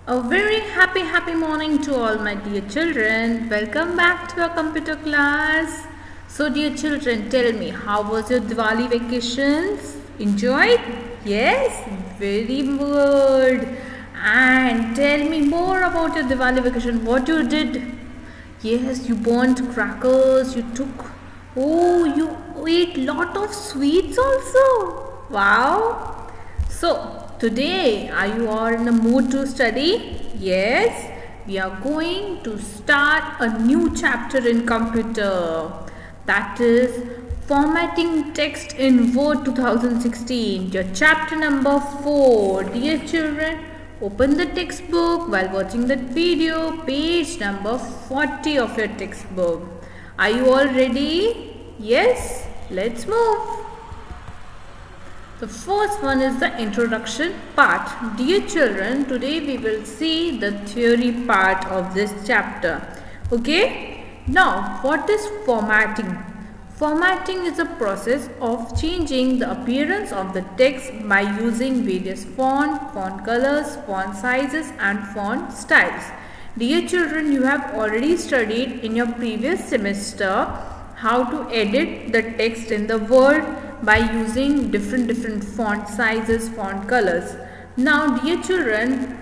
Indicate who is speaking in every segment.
Speaker 1: A very happy morning to all my dear children. Welcome back to our computer class. So dear children, tell me, how was your Diwali vacations? Enjoyed? Yes, very good. And tell me more about your Diwali vacation. What you did? Yes, you burnt crackers. You ate lot of sweets also. Wow. So, today, are you all in the mood to study? Yes, we are going to start a new chapter in computer. That is Formatting Text in Word 2016. Your chapter number 4. Dear children, open the textbook while watching that video. Page number 40 of your textbook. Are you all ready? Yes, let's move. The first one is the introduction part. Dear children, today we will see the theory part of this chapter. Okay? Now, what is formatting? Formatting is a process of changing the appearance of the text by using various font colors, font sizes and font styles. Dear children, you have already studied in your previous semester how to edit the text in the Word by using different font sizes, font colors. Now dear children,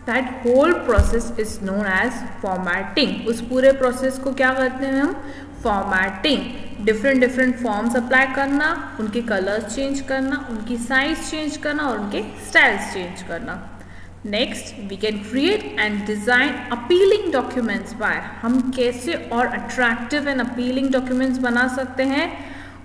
Speaker 1: that whole process is known as formatting. उस पूरे process को क्या करते हैं हम? Formatting. different forms apply करना, उनके colors change करना, उनकी size change करना और उनके styles change करना. Next, we can create and design appealing documents by हम कैसे और attractive and appealing documents बना सकते हैं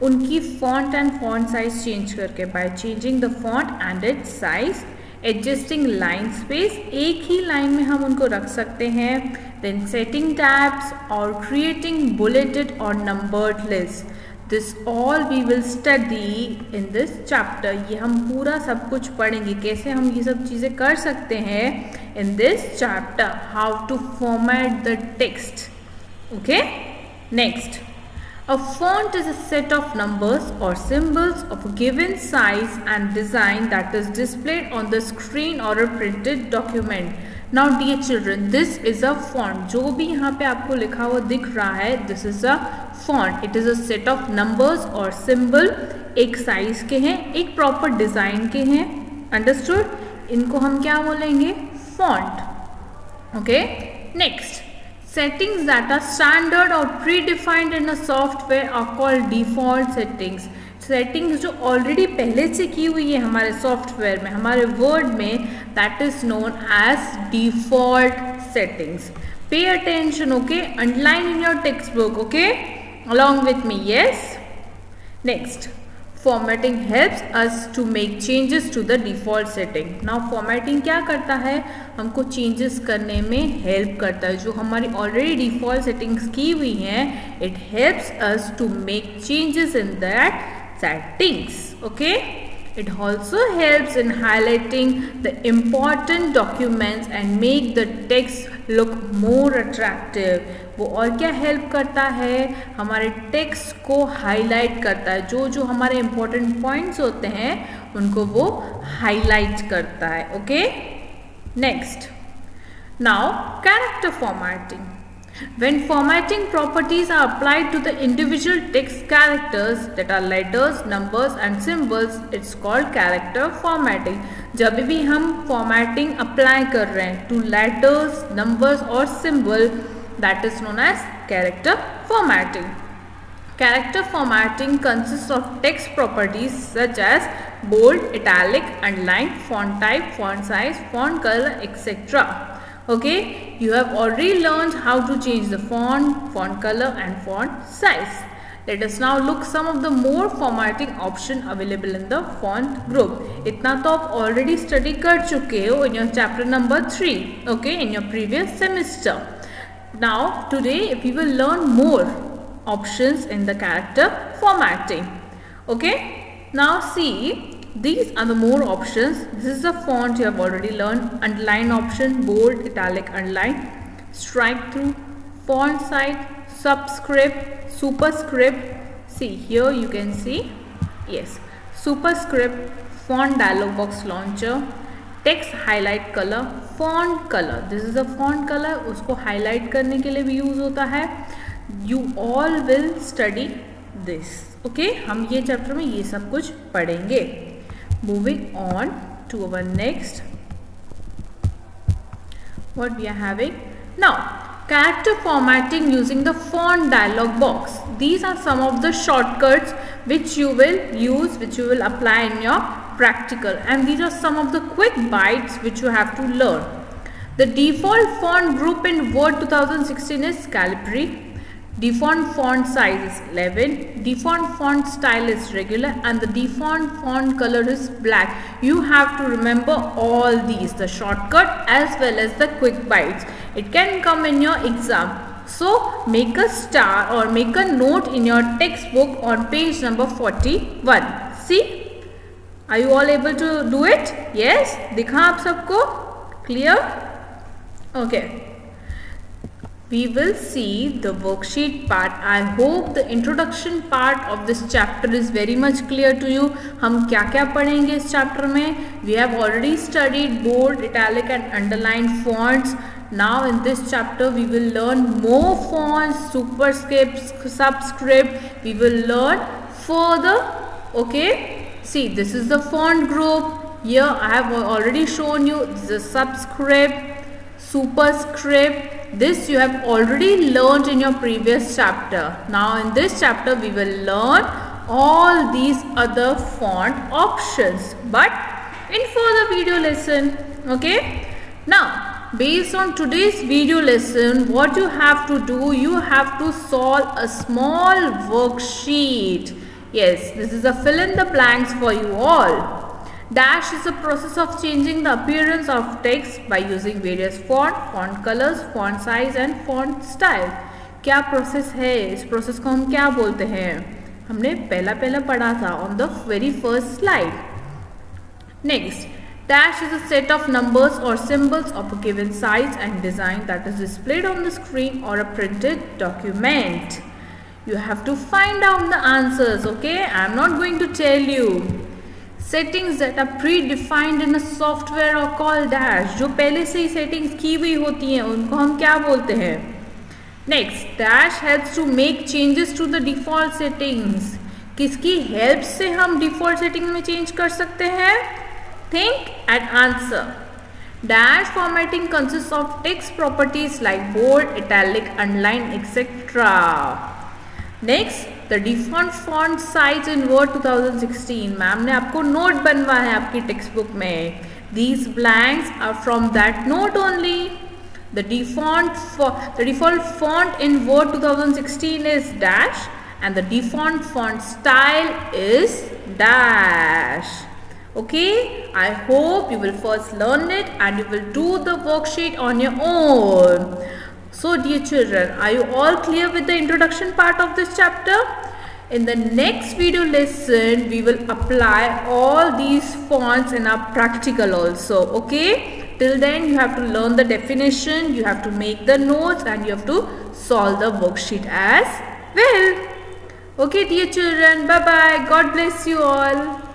Speaker 1: उनकी font and font size change करके by changing the font and its size, adjusting line space, एक ही line में हम उनको रख सकते हैं, then setting tabs और creating bulleted or numbered lists. This all we will study in this chapter. ये हम पूरा सब कुछ पढ़ेंगे कैसे हम ये सब चीज़ें कर सकते हैं in this chapter. How to format the text. Okay? Next. A font is a set of numbers or symbols of a given size and design that is displayed on the screen or a printed document. Now dear children, this is a font. जो भी यहाँ पे आपको लिखा हुआ दिख रहा है, this is a font. It is a set of numbers or symbol. एक size के हैं, एक proper design के हैं. Understood? इनको हम क्या बोलेंगे? Font. Okay? Next. Settings that are standard or predefined in a software are called default settings. Settings जो ऑलरेडी पहले से की हुई है हमारे सॉफ्टवेयर में, हमारे वर्ड में, that is known as default settings. Pay attention. Okay, underline in your text book. Okay, along with me. Yes. Next, formatting helps us to make changes to the default setting. Now formatting क्या करता है? हमको changes करने में help करता है. जो हमारी already default settings की हुई हैं, it helps us to make changes in that settings. Okay? It also helps in highlighting the important documents and make the text look more attractive. वो और क्या हेल्प करता है? हमारे टेक्स्ट को हाईलाइट करता है. जो जो हमारे इम्पोर्टेंट पॉइंट्स होते हैं उनको वो हाईलाइट करता है. Okay? Next. Now character formatting. When formatting properties are applied to the individual text characters that are letters, numbers and symbols, it's called character formatting. जब भी हम formatting apply कर रहे हैं to letters, numbers और symbol, that is known as character formatting. Character formatting consists of text properties such as bold, italic, underline, font type, font size, font color, etc. Okay, you have already learned how to change the font color and font size. Let us now look some of the more formatting option available in the font group. इतना तो आप already study कर चुके हो in your chapter number 3. Okay, in your previous semester. Now today we will learn more options in the character formatting. Okay, now see. These are the more options. This is the font you have already learned. Underline option, bold, italic, underline, strike through, font size, subscript, superscript. See here you can see, yes, superscript, font dialog box launcher, text highlight color, font colour, this is a font colour, उसको highlight करने के लिए भी use होता है. You all will study this. Okay, हम ये chapter में ये सब कुछ पढ़ेंगे. Moving on to our next, what we are having now, character formatting using the font dialog box. These are some of the shortcuts which you will use, which you will apply in your practical, and these are some of the quick bites which you have to learn. The default font group in Word 2016 is Calibri. Default font size is 11. Default font style is regular, and the default font color is black. You have to remember all these, the shortcut as well as the quick bites. It can come in your exam. So make a star or make a note in your textbook on page number 41. See? Are you all able to do it? Yes? दिखा आप सबको? Clear? Okay. We will see the worksheet part. I hope the introduction part of this chapter is very much clear to you. हम क्या क्या पढ़ेंगे इस chapter में? We have already studied bold, italic and underlined fonts. Now in this chapter we will learn more fonts, superscript, subscript. We will learn further. Okay, see, this is the font group. Here I have already shown you the subscript, superscript. This you have already learned in your previous chapter. Now in this chapter we will learn all these other font options, but in further video lesson. Okay, now based on today's video lesson, what you have to do, you have to solve a small worksheet. Yes, this is a fill in the blanks for you all. Dash is a process of changing the appearance of text by using various font colors, font size and font style. क्या process है? इस process को हम क्या बोलते हैं? हमने पहला पढ़ा था on the very first slide. Next, dash is a set of numbers or symbols of a given size and design that is displayed on the screen or a printed document. You have to find out the answers. Okay, I am not going to tell you. Settings that are predefined in a software are called dash. जो पहले से ही settings की हुई होती हैं उनको हम क्या बोलते हैं? Next, dash helps to make changes to the default settings. किसकी हेल्प से हम डिफॉल्ट सेटिंग में चेंज कर सकते हैं? Think and answer. Dash formatting consists of text properties like bold, italic, underline, etc. Next, the default font size in Word 2016. Ma'am ने आपको note बनवा है आपकी टेक्स्ट बुक में. These blanks are from that note only. The default font in Word 2016 is dash, and the default font style is dash. Okay, I hope you will first learn it and you will do the worksheet on your own. So dear children, are you all clear with the introduction part of this chapter? In the next video lesson, we will apply all these fonts in our practical also. Okay? Till then, you have to learn the definition, you have to make the notes and you have to solve the worksheet as well. Okay dear children, bye bye. God bless you all.